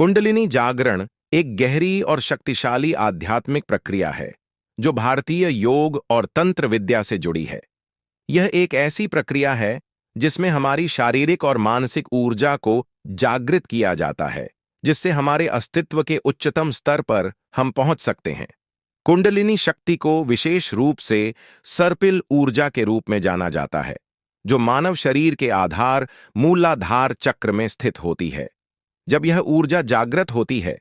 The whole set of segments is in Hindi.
कुंडलिनी जागरण एक गहरी और शक्तिशाली आध्यात्मिक प्रक्रिया है जो भारतीय योग और तंत्र विद्या से जुड़ी है। यह एक ऐसी प्रक्रिया है जिसमें हमारी शारीरिक और मानसिक ऊर्जा को जागृत किया जाता है, जिससे हमारे अस्तित्व के उच्चतम स्तर पर हम पहुंच सकते हैं। कुंडलिनी शक्ति को विशेष रूप से सर्पिल ऊर्जा के रूप में जाना जाता है, जो मानव शरीर के आधार मूलाधार चक्र में स्थित होती है। जब यह ऊर्जा जागृत होती है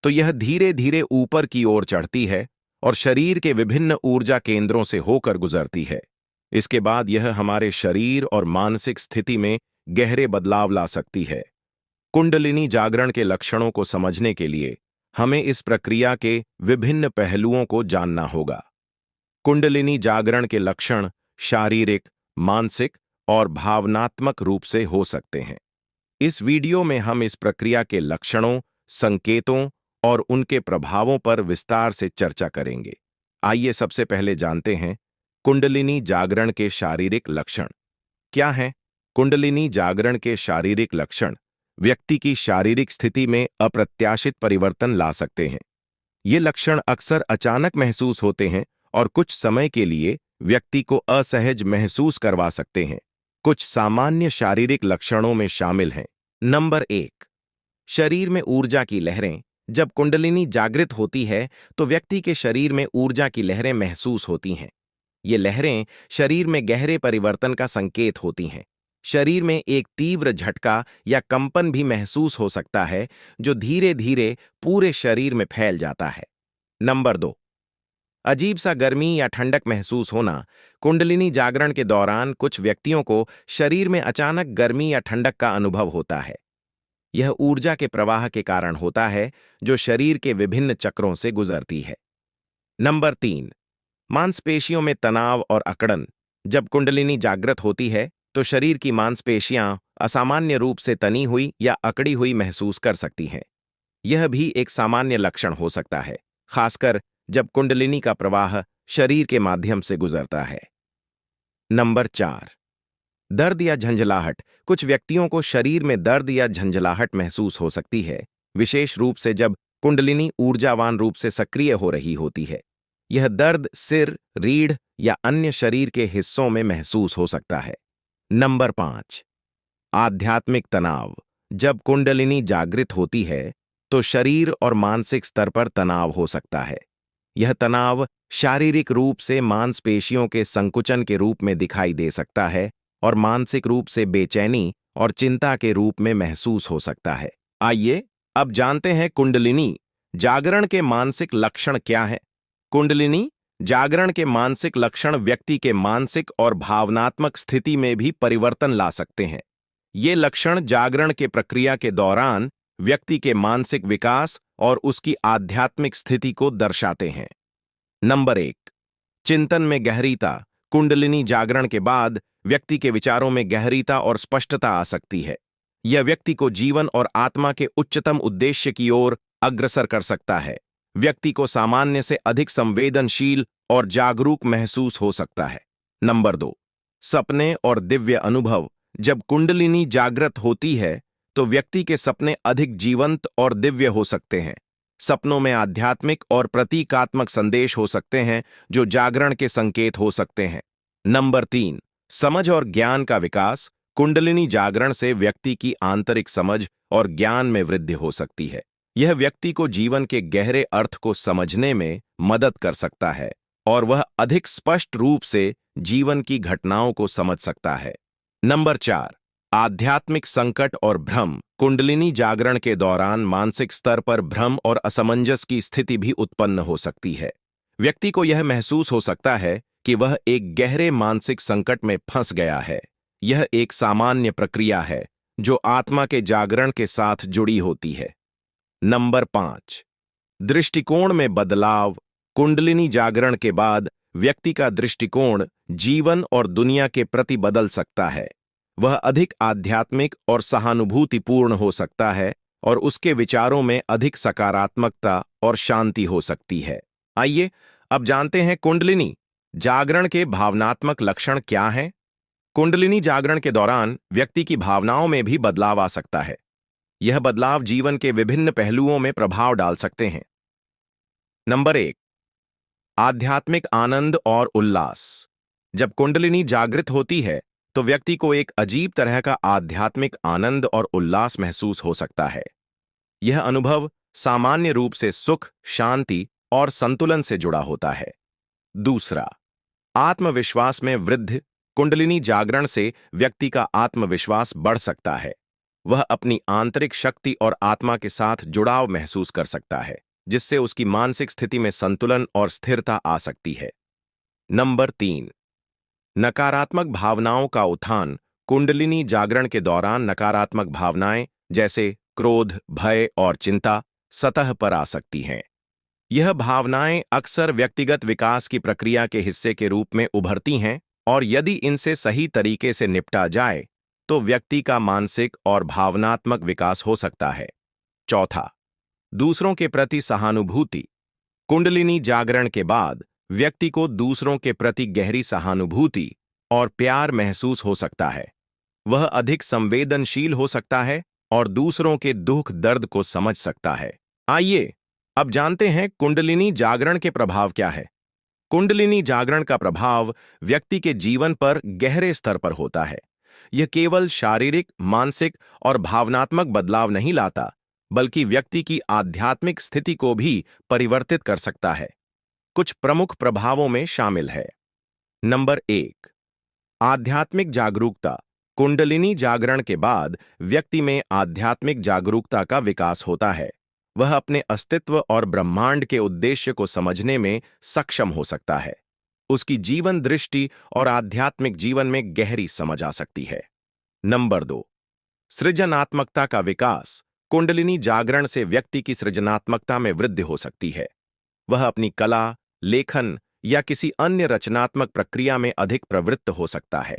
तो यह धीरे धीरे ऊपर की ओर चढ़ती है और शरीर के विभिन्न ऊर्जा केंद्रों से होकर गुजरती है। इसके बाद यह हमारे शरीर और मानसिक स्थिति में गहरे बदलाव ला सकती है। कुंडलिनी जागरण के लक्षणों को समझने के लिए हमें इस प्रक्रिया के विभिन्न पहलुओं को जानना होगा। कुंडलिनी जागरण के लक्षण शारीरिक, मानसिक और भावनात्मक रूप से हो सकते हैं। इस वीडियो में हम इस प्रक्रिया के लक्षणों, संकेतों और उनके प्रभावों पर विस्तार से चर्चा करेंगे। आइए सबसे पहले जानते हैं कुंडलिनी जागरण के शारीरिक लक्षण क्या हैं। कुंडलिनी जागरण के शारीरिक लक्षण व्यक्ति की शारीरिक स्थिति में अप्रत्याशित परिवर्तन ला सकते हैं। ये लक्षण अक्सर अचानक महसूस होते हैं और कुछ समय के लिए व्यक्ति को असहज महसूस करवा सकते हैं। कुछ सामान्य शारीरिक लक्षणों में शामिल हैं। नंबर 1, शरीर में ऊर्जा की लहरें। जब कुंडलिनी जागृत होती है तो व्यक्ति के शरीर में ऊर्जा की लहरें महसूस होती हैं। ये लहरें शरीर में गहरे परिवर्तन का संकेत होती हैं। शरीर में एक तीव्र झटका या कंपन भी महसूस हो सकता है, जो धीरे धीरे पूरे शरीर में फैल जाता है। नंबर 2, अजीब सा गर्मी या ठंडक महसूस होना। कुंडलिनी जागरण के दौरान कुछ व्यक्तियों को शरीर में अचानक गर्मी या ठंडक का अनुभव होता है। यह ऊर्जा के प्रवाह के कारण होता है, जो शरीर के विभिन्न चक्रों से गुजरती है। नंबर 3, मांसपेशियों में तनाव और अकड़न। जब कुंडलिनी जागृत होती है तो शरीर की मांसपेशियां असामान्य रूप से तनी हुई या अकड़ी हुई महसूस कर सकती हैं। यह भी एक सामान्य लक्षण हो सकता है, खासकर जब कुंडलिनी का प्रवाह शरीर के माध्यम से गुजरता है। नंबर 4, दर्द या झंझलाहट। कुछ व्यक्तियों को शरीर में दर्द या झंझलाहट महसूस हो सकती है, विशेष रूप से जब कुंडलिनी ऊर्जावान रूप से सक्रिय हो रही होती है। यह दर्द सिर, रीढ़ या अन्य शरीर के हिस्सों में महसूस हो सकता है। नंबर 5, आध्यात्मिक तनाव। जब कुंडलिनी जागृत होती है तो शरीर और मानसिक स्तर पर तनाव हो सकता है। यह तनाव शारीरिक रूप से मांसपेशियों के संकुचन के रूप में दिखाई दे सकता है और मानसिक रूप से बेचैनी और चिंता के रूप में महसूस हो सकता है। आइए अब जानते हैं कुंडलिनी जागरण के मानसिक लक्षण क्या हैं। कुंडलिनी जागरण के मानसिक लक्षण व्यक्ति के मानसिक और भावनात्मक स्थिति में भी परिवर्तन ला सकते हैं। ये लक्षण जागरण के प्रक्रिया के दौरान व्यक्ति के मानसिक विकास और उसकी आध्यात्मिक स्थिति को दर्शाते हैं। नंबर 1, चिंतन में गहरीता। कुंडलिनी जागरण के बाद व्यक्ति के विचारों में गहरीता और स्पष्टता आ सकती है। यह व्यक्ति को जीवन और आत्मा के उच्चतम उद्देश्य की ओर अग्रसर कर सकता है। व्यक्ति को सामान्य से अधिक संवेदनशील और जागरूक महसूस हो सकता है। नंबर 2, सपने और दिव्य अनुभव। जब कुंडलिनी जागृत होती है तो व्यक्ति के सपने अधिक जीवंत और दिव्य हो सकते हैं। सपनों में आध्यात्मिक और प्रतीकात्मक संदेश हो सकते हैं, जो जागरण के संकेत हो सकते हैं। नंबर 3, समझ और ज्ञान का विकास। कुंडलिनी जागरण से व्यक्ति की आंतरिक समझ और ज्ञान में वृद्धि हो सकती है। यह व्यक्ति को जीवन के गहरे अर्थ को समझने में मदद कर सकता है और वह अधिक स्पष्ट रूप से जीवन की घटनाओं को समझ सकता है। नंबर 4, आध्यात्मिक संकट और भ्रम। कुंडलिनी जागरण के दौरान मानसिक स्तर पर भ्रम और असमंजस की स्थिति भी उत्पन्न हो सकती है। व्यक्ति को यह महसूस हो सकता है कि वह एक गहरे मानसिक संकट में फंस गया है। यह एक सामान्य प्रक्रिया है जो आत्मा के जागरण के साथ जुड़ी होती है। नंबर 5, दृष्टिकोण में बदलाव। कुंडलिनी जागरण के बाद व्यक्ति का दृष्टिकोण जीवन और दुनिया के प्रति बदल सकता है। वह अधिक आध्यात्मिक और सहानुभूतिपूर्ण हो सकता है और उसके विचारों में अधिक सकारात्मकता और शांति हो सकती है। आइए अब जानते हैं कुंडलिनी जागरण के भावनात्मक लक्षण क्या हैं। कुंडलिनी जागरण के दौरान व्यक्ति की भावनाओं में भी बदलाव आ सकता है। यह बदलाव जीवन के विभिन्न पहलुओं में प्रभाव डाल सकते हैं। नंबर 1, आध्यात्मिक आनंद और उल्लास। जब कुंडलिनी जागृत होती है तो व्यक्ति को एक अजीब तरह का आध्यात्मिक आनंद और उल्लास महसूस हो सकता है। यह अनुभव सामान्य रूप से सुख, शांति और संतुलन से जुड़ा होता है। दूसरा, आत्मविश्वास में वृद्धि। कुंडलिनी जागरण से व्यक्ति का आत्मविश्वास बढ़ सकता है। वह अपनी आंतरिक शक्ति और आत्मा के साथ जुड़ाव महसूस कर सकता है, जिससे उसकी मानसिक स्थिति में संतुलन और स्थिरता आ सकती है। नंबर 3, नकारात्मक भावनाओं का उत्थान। कुंडलिनी जागरण के दौरान नकारात्मक भावनाएं जैसे क्रोध, भय और चिंता सतह पर आ सकती हैं। यह भावनाएं अक्सर व्यक्तिगत विकास की प्रक्रिया के हिस्से के रूप में उभरती हैं और यदि इनसे सही तरीके से निपटा जाए तो व्यक्ति का मानसिक और भावनात्मक विकास हो सकता है। चौथा, दूसरों के प्रति सहानुभूति। कुंडलिनी जागरण के बाद व्यक्ति को दूसरों के प्रति गहरी सहानुभूति और प्यार महसूस हो सकता है। वह अधिक संवेदनशील हो सकता है और दूसरों के दुख दर्द को समझ सकता है। आइए अब जानते हैं कुंडलिनी जागरण के प्रभाव क्या है। कुंडलिनी जागरण का प्रभाव व्यक्ति के जीवन पर गहरे स्तर पर होता है। यह केवल शारीरिक, मानसिक और भावनात्मक बदलाव नहीं लाता, बल्कि व्यक्ति की आध्यात्मिक स्थिति को भी परिवर्तित कर सकता है। कुछ प्रमुख प्रभावों में शामिल है। नंबर 1, आध्यात्मिक जागरूकता। कुंडलिनी जागरण के बाद व्यक्ति में आध्यात्मिक जागरूकता का विकास होता है। वह अपने अस्तित्व और ब्रह्मांड के उद्देश्य को समझने में सक्षम हो सकता है। उसकी जीवन दृष्टि और आध्यात्मिक जीवन में गहरी समझ आ सकती है। नंबर 2, सृजनात्मकता का विकास। कुंडलिनी जागरण से व्यक्ति की सृजनात्मकता में वृद्धि हो सकती है। वह अपनी कला, लेखन या किसी अन्य रचनात्मक प्रक्रिया में अधिक प्रवृत्त हो सकता है।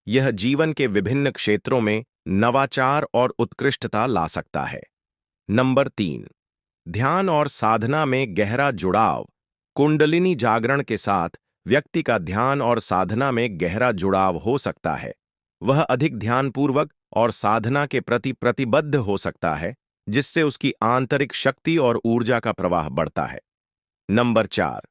यह जीवन के विभिन्न क्षेत्रों में नवाचार और उत्कृष्टता ला सकता है। नंबर 3, ध्यान और साधना में गहरा जुड़ाव। कुंडलिनी जागरण के साथ व्यक्ति का ध्यान और साधना में गहरा जुड़ाव हो सकता है। वह अधिक ध्यानपूर्वक और साधना के प्रति प्रतिबद्ध हो सकता है, जिससे उसकी आंतरिक शक्ति और ऊर्जा का प्रवाह बढ़ता है। नंबर 4,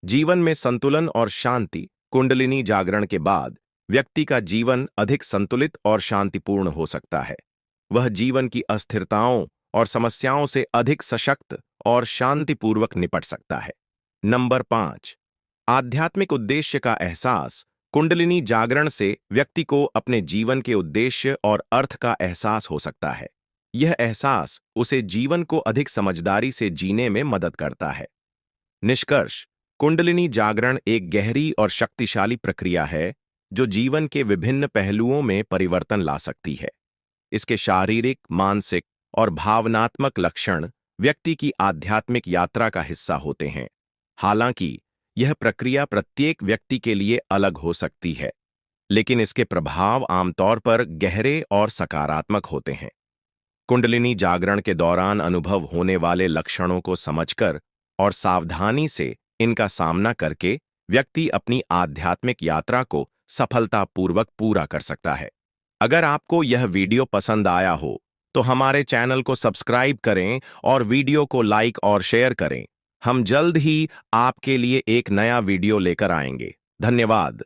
जीवन में संतुलन और शांति। कुंडलिनी जागरण के बाद व्यक्ति का जीवन अधिक संतुलित और शांतिपूर्ण हो सकता है। वह जीवन की अस्थिरताओं और समस्याओं से अधिक सशक्त और शांतिपूर्वक निपट सकता है। नंबर 5, आध्यात्मिक उद्देश्य का एहसास। कुंडलिनी जागरण से व्यक्ति को अपने जीवन के उद्देश्य और अर्थ का एहसास हो सकता है। यह एहसास उसे जीवन को अधिक समझदारी से जीने में मदद करता है। निष्कर्ष, कुंडलिनी जागरण एक गहरी और शक्तिशाली प्रक्रिया है जो जीवन के विभिन्न पहलुओं में परिवर्तन ला सकती है। इसके शारीरिक, मानसिक और भावनात्मक लक्षण व्यक्ति की आध्यात्मिक यात्रा का हिस्सा होते हैं। हालांकि यह प्रक्रिया प्रत्येक व्यक्ति के लिए अलग हो सकती है, लेकिन इसके प्रभाव आमतौर पर गहरे और सकारात्मक होते हैं। कुंडलिनी जागरण के दौरान अनुभव होने वाले लक्षणों को समझकर और सावधानी से इनका सामना करके व्यक्ति अपनी आध्यात्मिक यात्रा को सफलतापूर्वक पूरा कर सकता है। अगर आपको यह वीडियो पसंद आया हो तो हमारे चैनल को सब्सक्राइब करें और वीडियो को लाइक और शेयर करें। हम जल्द ही आपके लिए एक नया वीडियो लेकर आएंगे। धन्यवाद।